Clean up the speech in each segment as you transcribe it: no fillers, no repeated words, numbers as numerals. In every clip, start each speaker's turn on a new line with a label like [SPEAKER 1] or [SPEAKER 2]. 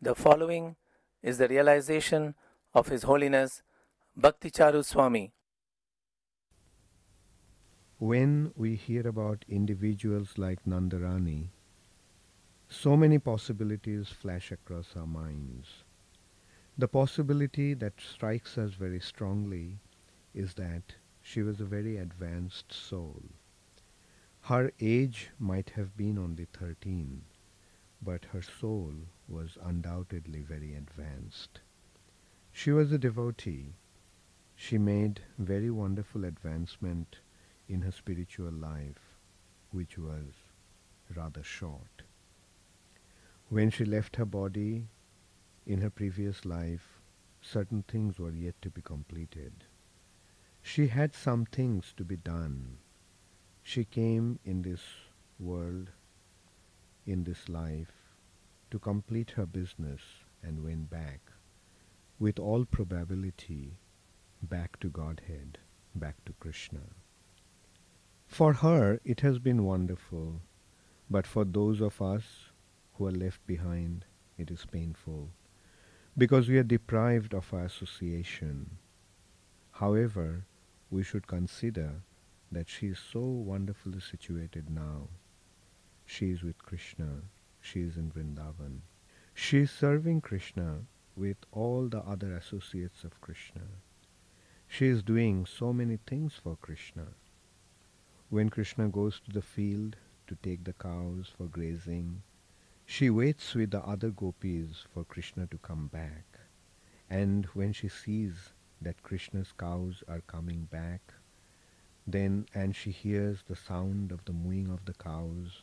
[SPEAKER 1] The following is the realization of His Holiness Bhakti Charu Swami.
[SPEAKER 2] When we hear about individuals like Nandarani, so many possibilities flash across our minds. The possibility that strikes us very strongly is that she was a very advanced soul. Her age might have been only 13, but her soul was undoubtedly very advanced. She was a devotee. She made very wonderful advancement in her spiritual life, which was rather short. When she left her body in her previous life, certain things were yet to be completed. She had some things to be done. She came in this world, in this life, to complete her business and went back, with all probability, back to Godhead, back to Krishna. For her, it has been wonderful, but for those of us who are left behind, it is painful, because we are deprived of our association. However, we should consider that she is so wonderfully situated now. She is with Krishna. She is in Vrindavan. She is serving Krishna with all the other associates of Krishna. She is doing so many things for Krishna. When Krishna goes to the field to take the cows for grazing, she waits with the other gopis for Krishna to come back. And when she sees that Krishna's cows are coming back, and she hears the sound of the mooing of the cows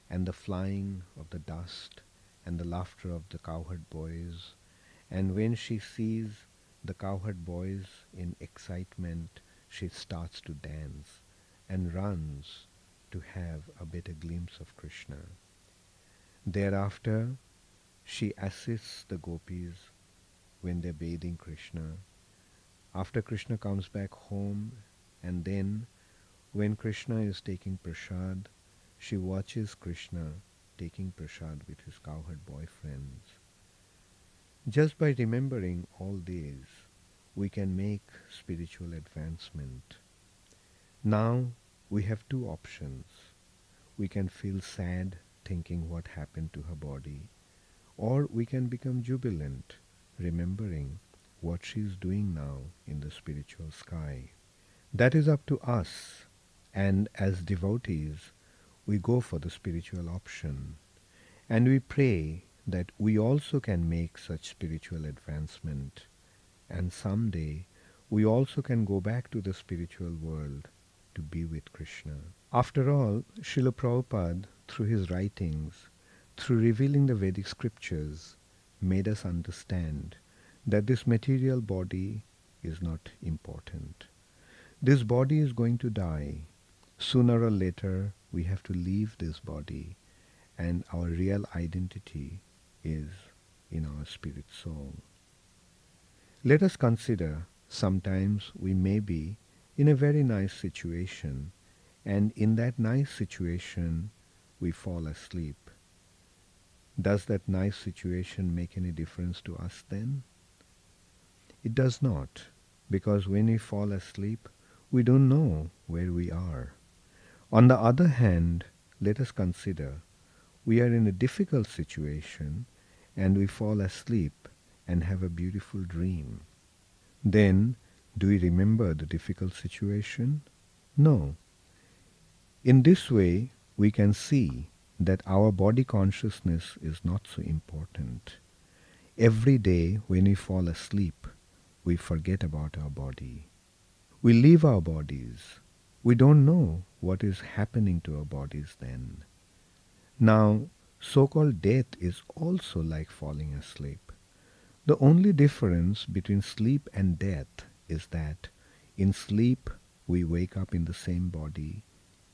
[SPEAKER 2] and the flying of the dust and the laughter of the cowherd boys, and when she sees the cowherd boys in excitement, she starts to dance and runs to have a better glimpse of Krishna. Thereafter, she assists the gopis when they're bathing Krishna. After Krishna comes back home, and then when Krishna is taking prasad, she watches Krishna taking prasad with his cowherd boyfriends. Just by remembering all these, we can make spiritual advancement. Now we have two options. We can feel sad thinking what happened to her body, or we can become jubilant remembering what she is doing now in the spiritual sky. That is up to us, and as devotees, we go for the spiritual option, and we pray that we also can make such spiritual advancement, and someday we also can go back to the spiritual world to be with Krishna. After all, Srila Prabhupada, through his writings, through revealing the Vedic scriptures, made us understand that this material body is not important. This body is going to die. Sooner or later, we have to leave this body, and our real identity is in our spirit soul. Let us consider sometimes we may be in a very nice situation, and in that nice situation we fall asleep. Does that nice situation make any difference to us then? It does not, because when we fall asleep, we don't know where we are. On the other hand, let us consider we are in a difficult situation and we fall asleep and have a beautiful dream. Then, do we remember the difficult situation? No. In this way, we can see that our body consciousness is not so important. Every day when we fall asleep, we forget about our body. We leave our bodies. We don't know what is happening to our bodies then. Now, so-called death is also like falling asleep. The only difference between sleep and death is that in sleep we wake up in the same body,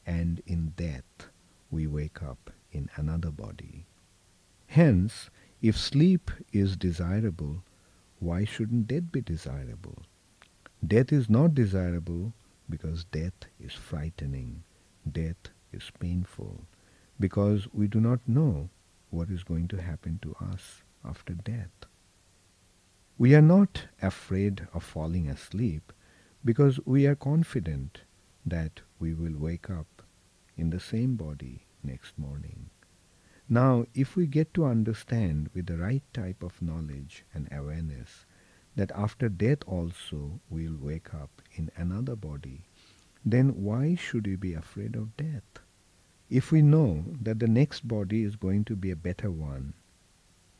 [SPEAKER 2] and in death we wake up in another body. Hence, if sleep is desirable, why shouldn't death be desirable? Death is not desirable because death is frightening. Death is painful because we do not know what is going to happen to us after death. We are not afraid of falling asleep because we are confident that we will wake up in the same body next morning. Now, if we get to understand with the right type of knowledge and awareness that after death also we will wake up in another body, then why should we be afraid of death? If we know that the next body is going to be a better one,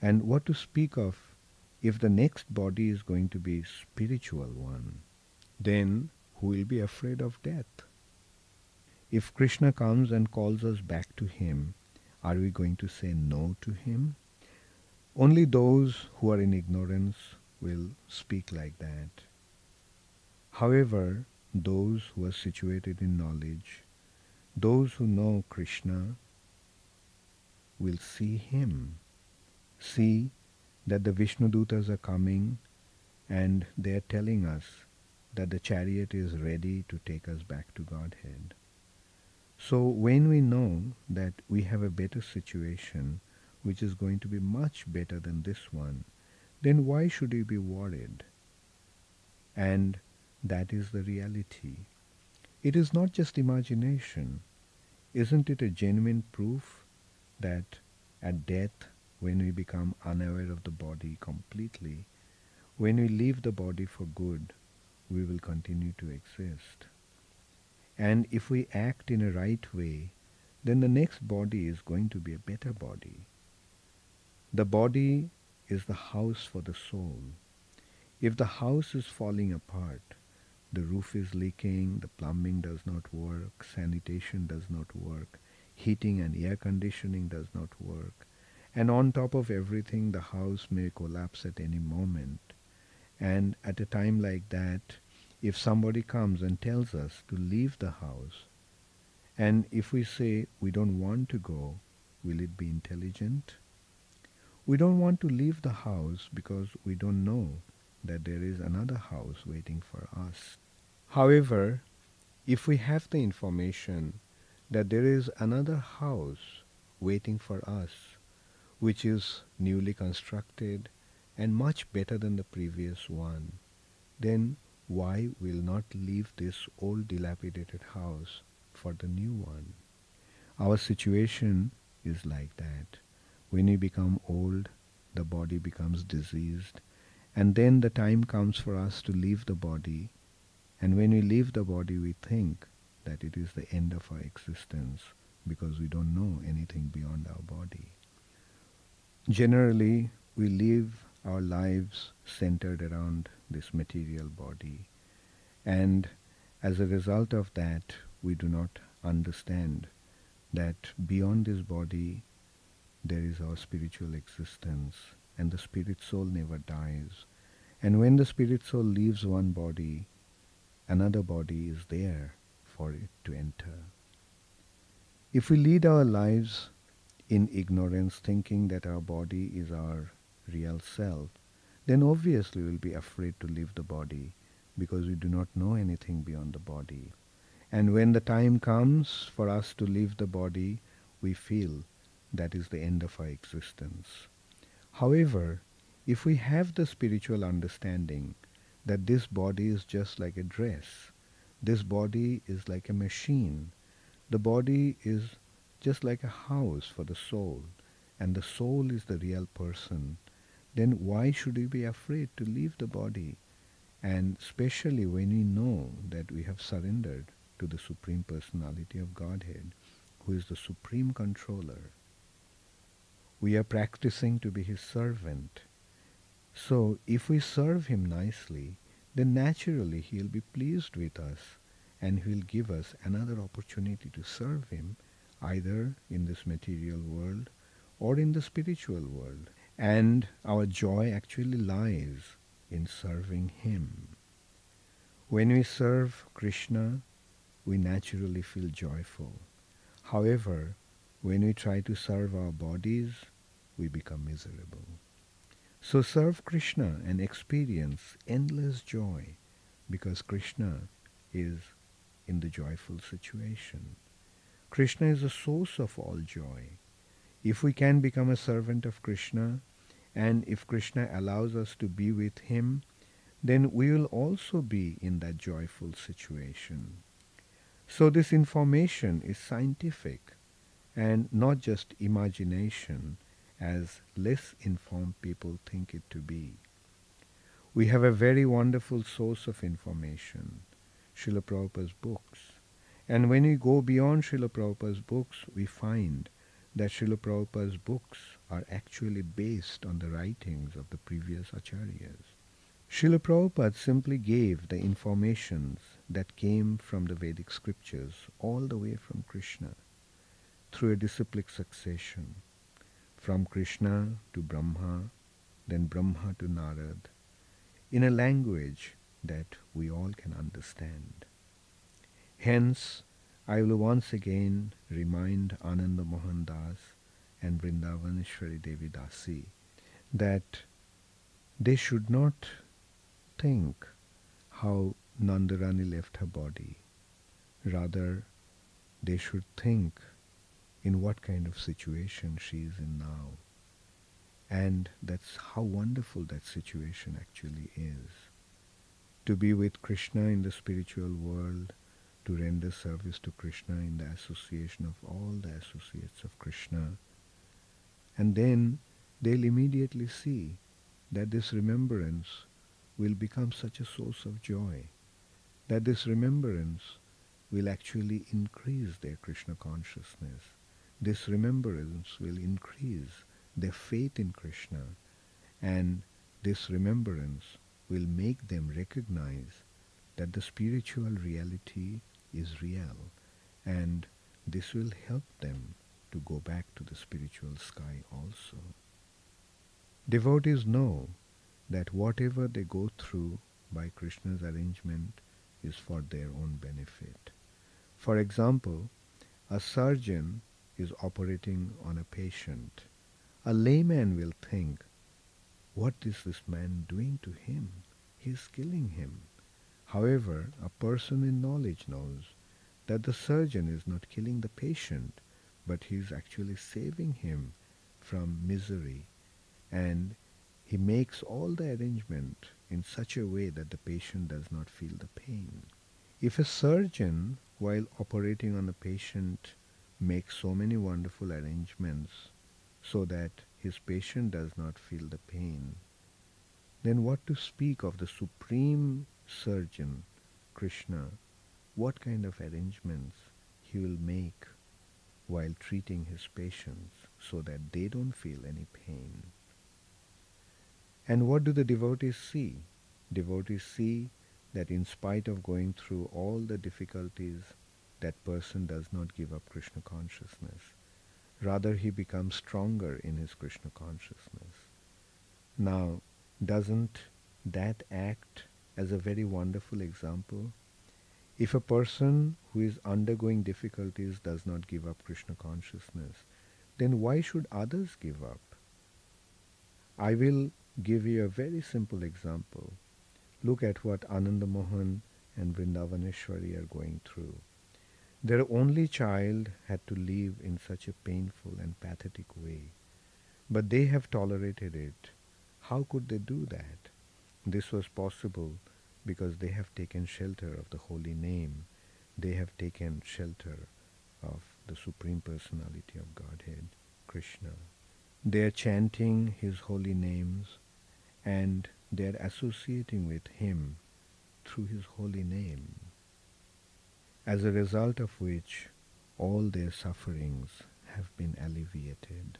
[SPEAKER 2] and what to speak of if the next body is going to be spiritual one, then who will be afraid of death? If Krishna comes and calls us back to him, are we going to say no to him? Only those who are in ignorance will speak like that. However, those who are situated in knowledge, those who know Krishna, will see him, see that the Vishnudutas are coming and they are telling us that the chariot is ready to take us back to Godhead. So when we know that we have a better situation, which is going to be much better than this one, then why should we be worried? And that is the reality. It is not just imagination. Isn't it a genuine proof that at death, when we become unaware of the body completely, when we leave the body for good, we will continue to exist? And if we act in a right way, then the next body is going to be a better body. The body is the house for the soul. If the house is falling apart, the roof is leaking, the plumbing does not work, sanitation does not work, heating and air conditioning does not work, and on top of everything the house may collapse at any moment. And at a time like that, if somebody comes and tells us to leave the house, and if we say we don't want to go, will it be intelligent? We don't want to leave the house because we don't know that there is another house waiting for us. However, if we have the information that there is another house waiting for us, which is newly constructed and much better than the previous one, then why will not leave this old dilapidated house for the new one? Our situation is like that. When we become old, the body becomes diseased, and then the time comes for us to leave the body, and when we leave the body we think that it is the end of our existence because we don't know anything beyond our body. Generally, we live our lives centered around this material body, and as a result of that, we do not understand that beyond this body there is our spiritual existence, and the spirit soul never dies. And when the spirit soul leaves one body, another body is there for it to enter. If we lead our lives in ignorance, thinking that our body is our real self, then obviously we'll be afraid to leave the body because we do not know anything beyond the body. And when the time comes for us to leave the body, we feel that is the end of our existence. However, if we have the spiritual understanding that this body is just like a dress, this body is like a machine, the body is just like a house for the soul, and the soul is the real person, then why should we be afraid to leave the body? And especially when we know that we have surrendered to the Supreme Personality of Godhead, who is the Supreme Controller. We are practicing to be His servant. So if we serve Him nicely, then naturally He will be pleased with us, and He will give us another opportunity to serve Him, either in this material world or in the spiritual world. And our joy actually lies in serving Him. When we serve Krishna, we naturally feel joyful. However, when we try to serve our bodies, we become miserable. So serve Krishna and experience endless joy, because Krishna is in the joyful situation. Krishna is the source of all joy. If we can become a servant of Krishna And if Krishna allows us to be with him, then we will also be in that joyful situation. So this information is scientific and not just imagination as less informed people think it to be. We have a very wonderful source of information, Srila Prabhupada's books. And when we go beyond Srila Prabhupada's books, we find that Srila Prabhupada's books are actually based on the writings of the previous acharyas. Srila Prabhupada simply gave the informations that came from the Vedic scriptures all the way from Krishna through a disciplic succession, from Krishna to Brahma, then Brahma to Narad, in a language that we all can understand. Hence, I will once again remind Anand Mohan Das and Vrindavaneswari Devi Dasi that they should not think how Nandarani left her body. Rather, they should think in what kind of situation she is in now. And that's how wonderful that situation actually is. To be with Krishna in the spiritual world, to render service to Krishna in the association of all the associates of Krishna. And then they'll immediately see that this remembrance will become such a source of joy, that this remembrance will actually increase their Krishna consciousness. This remembrance will increase their faith in Krishna, and this remembrance will make them recognize that the spiritual reality is real, and this will help them to go back to the spiritual sky also. Devotees know that whatever they go through by Krishna's arrangement is for their own benefit. For example, a surgeon is operating on a patient. A layman will think, what is this man doing to him? He is killing him. However, a person in knowledge knows that the surgeon is not killing the patient, but he is actually saving him from misery, and he makes all the arrangement in such a way that the patient does not feel the pain. If a surgeon, while operating on a patient, makes so many wonderful arrangements so that his patient does not feel the pain, then what to speak of the supreme surgeon, Krishna? What kind of arrangements he will make while treating his patients so that they don't feel any pain? And what do the devotees see? Devotees see that in spite of going through all the difficulties, that person does not give up Krishna consciousness. Rather, he becomes stronger in his Krishna consciousness. Now, doesn't that act as a very wonderful example? If a person who is undergoing difficulties does not give up Krishna consciousness, then why should others give up? I will give you a very simple example. Look at what Anand Mohan and Vrindavaneswari are going through. Their only child had to live in such a painful and pathetic way, but they have tolerated it. How could they do that? This was possible because they have taken shelter of the holy name. They have taken shelter of the Supreme Personality of Godhead, Krishna. They are chanting his holy names, and they are associating with him through his holy name, as a result of which all their sufferings have been alleviated.